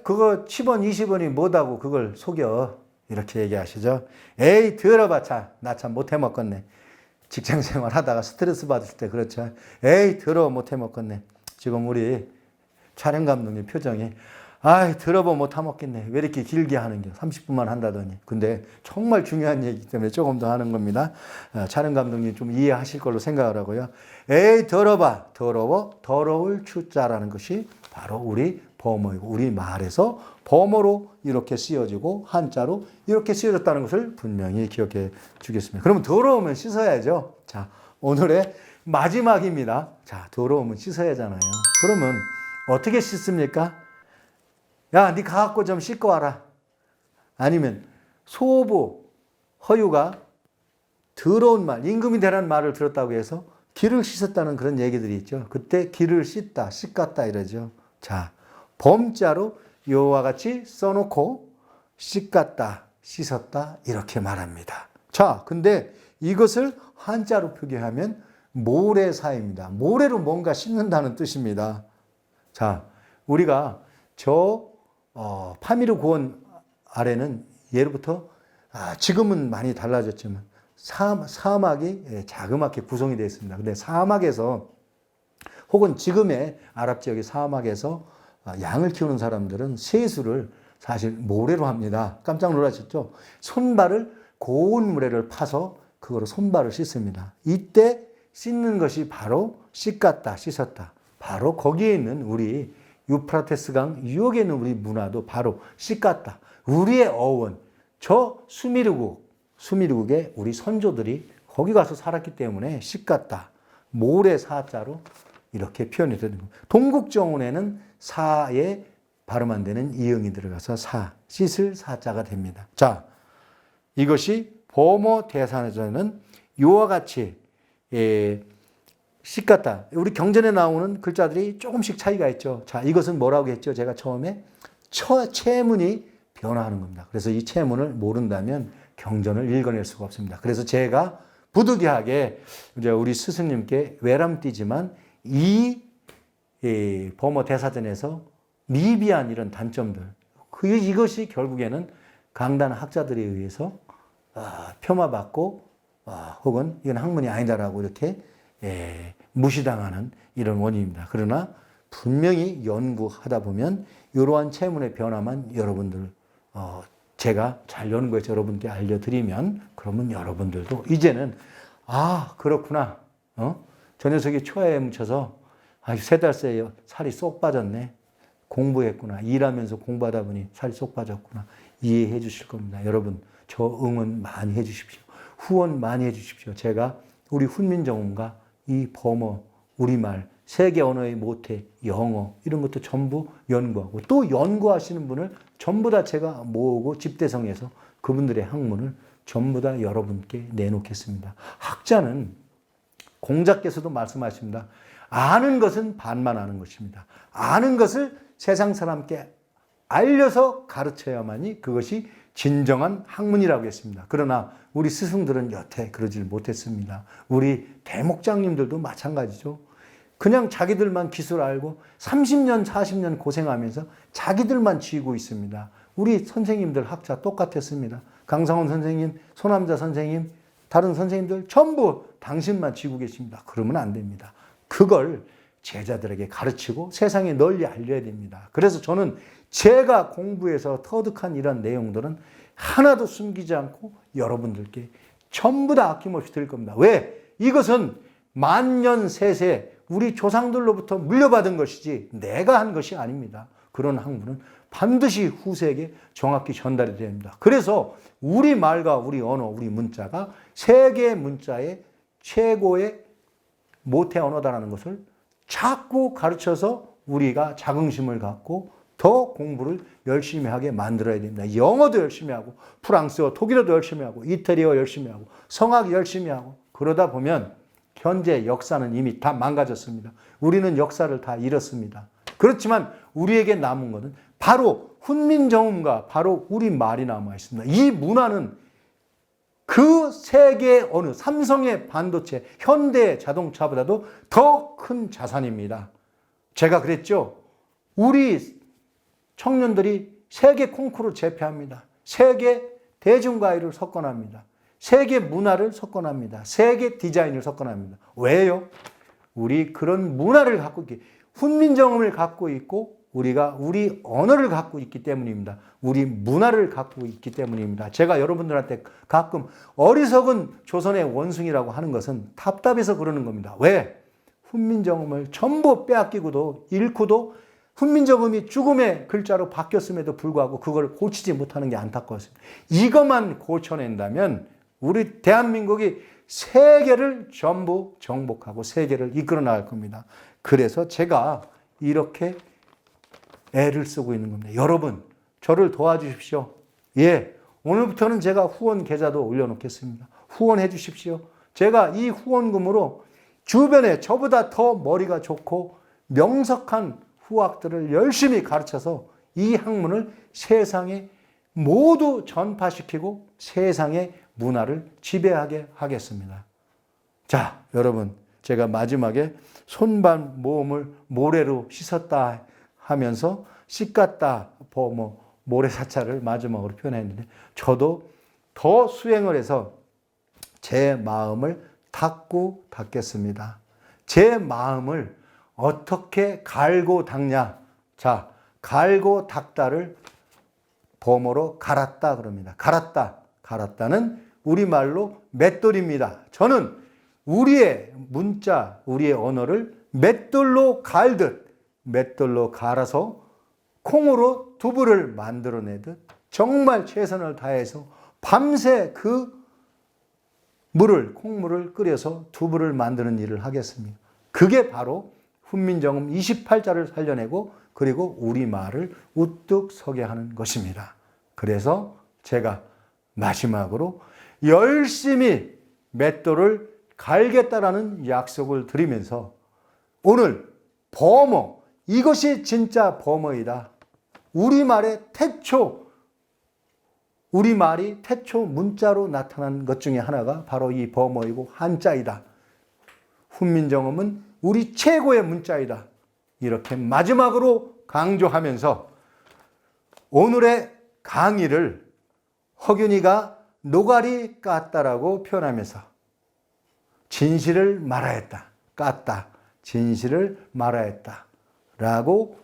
그거 10원 20원이 뭐다고 그걸 속여. 이렇게 얘기하시죠. 에이 더러봐 참. 나 참 못해 먹겠네. 직장생활 하다가 스트레스 받을 때 그렇죠. 에이 더러워 못해 먹겠네. 지금 우리 촬영 감독님 표정이 아이 더러워 못해 먹겠네. 왜 이렇게 길게 하는 게 30분만 한다더니. 근데 정말 중요한 얘기이기 때문에 조금 더 하는 겁니다. 촬영 감독님 좀 이해하실 걸로 생각을 하고요. 에이 더러봐. 더러울 추자라는 것이 바로 우리 범어이고 우리 말에서 범어로 이렇게 쓰여지고 한자로 이렇게 쓰여졌다는 것을 분명히 기억해 주겠습니다. 그러면 더러우면 씻어야죠. 자, 오늘의 마지막입니다. 자, 더러우면 씻어야 하잖아요. 그러면 어떻게 씻습니까? 야, 네 가갖고 좀 씻고 와라. 아니면 소부, 허유가 더러운 말, 임금이 되라는 말을 들었다고 해서 길을 씻었다는 그런 얘기들이 있죠. 그때 길을 씻다, 씻갔다 이러죠. 자, 범자로 이와 같이 써놓고 씻갔다, 씻었다 이렇게 말합니다. 자, 근데 이것을 한자로 표기하면 모래사입니다. 모래로 뭔가 씻는다는 뜻입니다. 자, 우리가 파미르 고원 아래는 예로부터 지금은 많이 달라졌지만 사막이 자그맣게 구성이 되어 있습니다. 근데 사막에서 혹은 지금의 아랍 지역의 사막에서 양을 키우는 사람들은 세수를 사실 모래로 합니다. 깜짝 놀라셨죠? 손발을 고운 모래를 파서 그거로 손발을 씻습니다. 이때 씻는 것이 바로 씻갔다, 씻었다. 바로 거기에 있는 우리 유프라테스 강 유역에 있는 우리 문화도 바로 씻갔다. 우리의 어원, 저 수미르국의 우리 선조들이 거기 가서 살았기 때문에 씻갔다. 모래 사자로 이렇게 표현이 되는 겁니다. 동국정운에는 사의 발음 안 되는 이응이 들어가서 씻을 사자가 됩니다. 자, 이것이 보모 대사전은 이와 같이 씻갔다. 우리 경전에 나오는 글자들이 조금씩 차이가 있죠. 자, 이것은 뭐라고 했죠? 제가 처음에 체문이 변화하는 겁니다. 그래서 이 체문을 모른다면 경전을 읽어낼 수가 없습니다. 그래서 제가 부득이하게 이제 우리 스승님께 외람띄지만 이 보모 대사전에서 미비한 이런 단점들, 이것이 결국에는 강단 학자들에 의해서 폄하받고 혹은 이건 학문이 아니다라고 이렇게 무시당하는 이런 원인입니다. 그러나 분명히 연구하다 보면 이러한 체문의 변화만 여러분들 제가 잘 연구해서 여러분께 알려드리면 그러면 여러분들도 이제는 그렇구나. 저 녀석이 초야에 묻혀서 3달 새에 살이 쏙 빠졌네. 공부했구나. 일하면서 공부하다 보니 살이 쏙 빠졌구나. 이해해 주실 겁니다. 여러분 저 응원 많이 해 주십시오. 후원 많이 해 주십시오. 제가 우리 훈민정음과 이 범어, 우리말, 세계 언어의 모태, 영어 이런 것도 전부 연구하고 또 연구하시는 분을 전부 다 제가 모으고 집대성해서 그분들의 학문을 전부 다 여러분께 내놓겠습니다. 학자는 공자께서도 말씀하십니다. 아는 것은 반만 아는 것입니다. 아는 것을 세상 사람께 알려서 가르쳐야만이 그것이 진정한 학문이라고 했습니다. 그러나 우리 스승들은 여태 그러질 못했습니다. 우리 대목장님들도 마찬가지죠. 그냥 자기들만 기술 알고 30년, 40년 고생하면서 자기들만 쥐고 있습니다. 우리 선생님들 학자 똑같았습니다. 강상원 선생님, 손남자 선생님, 다른 선생님들 전부 당신만 쥐고 계십니다. 그러면 안 됩니다. 그걸 제자들에게 가르치고 세상에 널리 알려야 됩니다. 그래서 저는 제가 공부해서 터득한 이런 내용들은 하나도 숨기지 않고 여러분들께 전부 다 아낌없이 드릴 겁니다. 왜? 이것은 만년세세 우리 조상들로부터 물려받은 것이지 내가 한 것이 아닙니다. 그런 학문은 반드시 후세에게 정확히 전달이 됩니다. 그래서 우리 말과 우리 언어, 우리 문자가 세계 문자의 최고의 모태 언어다라는 것을 자꾸 가르쳐서 우리가 자긍심을 갖고 더 공부를 열심히 하게 만들어야 됩니다. 영어도 열심히 하고 프랑스어, 독일어도 열심히 하고 이태리어 열심히 하고 성악 열심히 하고 그러다 보면 현재 역사는 이미 다 망가졌습니다. 우리는 역사를 다 잃었습니다. 그렇지만 우리에게 남은 것은 바로 훈민정음과 바로 우리 말이 남아 있습니다. 이 문화는 그 세계 어느 삼성의 반도체, 현대 자동차보다도 더 큰 자산입니다. 제가 그랬죠. 우리 청년들이 세계 콩쿠르를 제패합니다. 세계 대중가요를 석권합니다. 세계 문화를 석권합니다. 세계 디자인을 석권합니다. 왜요? 우리 그런 문화를 갖고 있기, 훈민정음을 갖고 있고 우리가 우리 언어를 갖고 있기 때문입니다. 우리 문화를 갖고 있기 때문입니다. 제가 여러분들한테 가끔 어리석은 조선의 원숭이라고 하는 것은 답답해서 그러는 겁니다. 왜? 훈민정음을 전부 빼앗기고도 잃고도 훈민정음이 죽음의 글자로 바뀌었음에도 불구하고 그걸 고치지 못하는 게 안타까웠습니다. 이것만 고쳐낸다면 우리 대한민국이 세계를 전부 정복하고 세계를 이끌어 나갈 겁니다. 그래서 제가 이렇게 애를 쓰고 있는 겁니다. 여러분, 저를 도와주십시오. 예, 오늘부터는 제가 후원 계좌도 올려놓겠습니다. 후원해 주십시오. 제가 이 후원금으로 주변에 저보다 더 머리가 좋고 명석한 후학들을 열심히 가르쳐서 이 학문을 세상에 모두 전파시키고 세상의 문화를 지배하게 하겠습니다. 자, 여러분, 제가 마지막에 손반 모음을 모래로 씻었다 하면서 씻갔다 모래사찰을 마지막으로 표현했는데 저도 더 수행을 해서 제 마음을 닦고 닦겠습니다. 제 마음을 어떻게 갈고 닦냐? 자, 갈고 닦다를 범어로 갈았다 그럽니다. 갈았다는 우리말로 맷돌입니다. 저는 우리의 문자, 우리의 언어를 맷돌로 갈아서 콩으로 두부를 만들어내듯 정말 최선을 다해서 밤새 그 콩물을 끓여서 두부를 만드는 일을 하겠습니다. 그게 바로 훈민정음 28자를 살려내고 그리고 우리말을 우뚝 서게 하는 것입니다. 그래서 제가 마지막으로 열심히 맷돌을 갈겠다라는 약속을 드리면서 오늘 범어, 이것이 진짜 범어이다. 우리말이 태초 문자로 나타난 것 중에 하나가 바로 이 범어이고 한자이다. 훈민정음은 우리 최고의 문자이다. 이렇게 마지막으로 강조하면서 오늘의 강의를 허균이가 노가리 깠다라고 표현하면서 진실을 말하였다. 깠다. 진실을 말하였다. 라고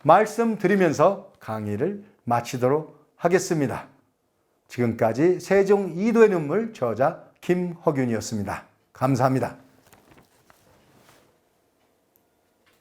말씀드리면서 강의를 마치도록 하겠습니다. 지금까지 세종 이도의 눈물 저자 김허균이었습니다. 감사합니다.